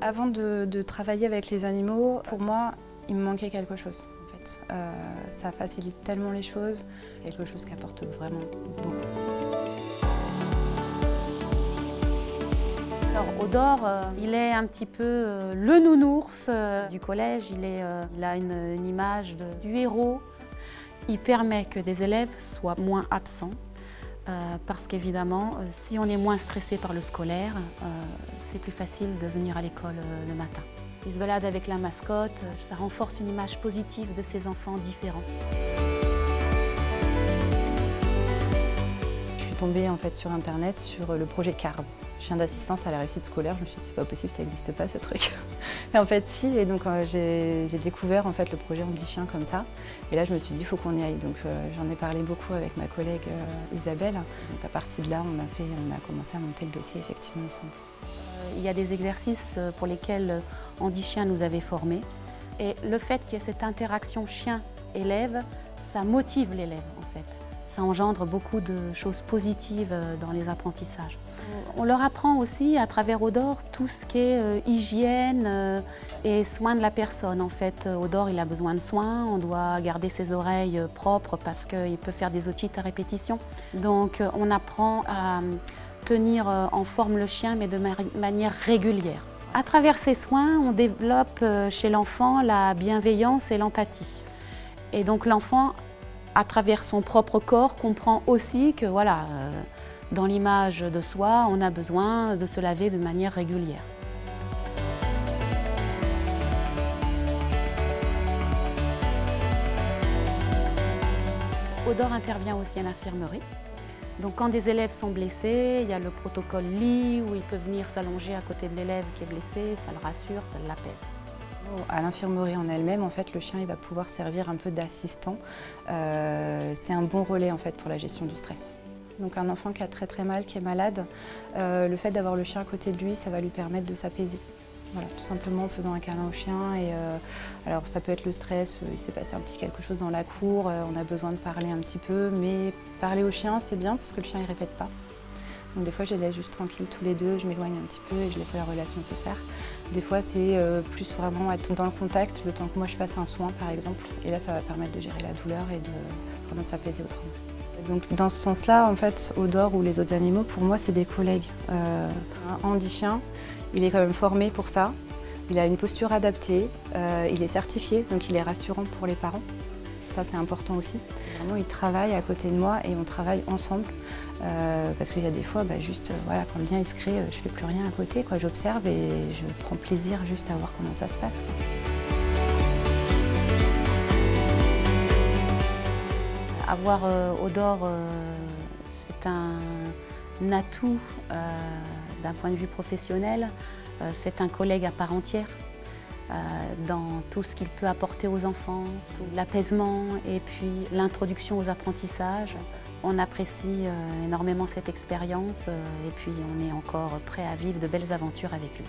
Avant de travailler avec les animaux, pour moi, il me manquait quelque chose. En fait. Ça facilite tellement les choses, c'est quelque chose qui apporte vraiment beaucoup. Alors Odor, il est un petit peu le nounours du collège, il a une image du héros. Il permet que des élèves soient moins absents parce qu'évidemment, si on est moins stressé par le scolaire, c'est plus facile de venir à l'école le matin. Il se balade avec la mascotte, ça renforce une image positive de ces enfants différents. Je suis tombée en fait sur internet sur le projet CARS, chien d'assistance à la réussite scolaire. Je me suis dit c'est pas possible, ça n'existe pas ce truc. Et en fait si, et donc j'ai découvert en fait le projet On dit chien comme ça. Et là je me suis dit il faut qu'on y aille. Donc j'en ai parlé beaucoup avec ma collègue Isabelle. Donc à partir de là on a commencé à monter le dossier effectivement ensemble. Il y a des exercices pour lesquels On dit chien nous avait formés. Et le fait qu'il y ait cette interaction chien-élève, ça motive l'élève en fait. Ça engendre beaucoup de choses positives dans les apprentissages. On leur apprend aussi à travers Odor tout ce qui est hygiène et soins de la personne. En fait, Odor il a besoin de soins, on doit garder ses oreilles propres parce qu'il peut faire des otites à répétition. Donc on apprend à tenir en forme le chien mais de manière régulière. À travers ces soins, on développe chez l'enfant la bienveillance et l'empathie. Et donc l'enfant, à travers son propre corps, comprend aussi que voilà, dans l'image de soi, on a besoin de se laver de manière régulière. Odor intervient aussi à l'infirmerie. Donc quand des élèves sont blessés, il y a le protocole lit où il peut venir s'allonger à côté de l'élève qui est blessé, ça le rassure, ça l'apaise. À l'infirmerie en elle-même, en fait, le chien il va pouvoir servir un peu d'assistant. C'est un bon relais en fait, pour la gestion du stress. Donc un enfant qui a très mal, qui est malade, le fait d'avoir le chien à côté de lui, ça va lui permettre de s'apaiser. Voilà, tout simplement en faisant un câlin au chien. Et, alors ça peut être le stress, il s'est passé un petit quelque chose dans la cour, on a besoin de parler un petit peu, mais parler au chien c'est bien parce que le chien il répète pas. Donc des fois je les laisse juste tranquilles tous les deux, je m'éloigne un petit peu et je laisse la relation se faire. Des fois c'est plus vraiment être dans le contact, le temps que moi je fasse un soin par exemple. Et là ça va permettre de gérer la douleur et de s'apaiser autrement. Donc dans ce sens-là, en fait, Odor ou les autres animaux, pour moi c'est des collègues. On dit chien, il est quand même formé pour ça, il a une posture adaptée, il est certifié, donc il est rassurant pour les parents. Ça, c'est important aussi. Vraiment, il travaille à côté de moi et on travaille ensemble. Parce qu'il y a des fois, voilà, quand le lien il se crée, je ne fais plus rien à côté. J'observe et je prends plaisir juste à voir comment ça se passe. Avoir Odor, c'est un atout d'un point de vue professionnel. C'est un collègue à part entière. Dans tout ce qu'il peut apporter aux enfants, l'apaisement et puis l'introduction aux apprentissages. On apprécie énormément cette expérience et puis on est encore prêt à vivre de belles aventures avec lui.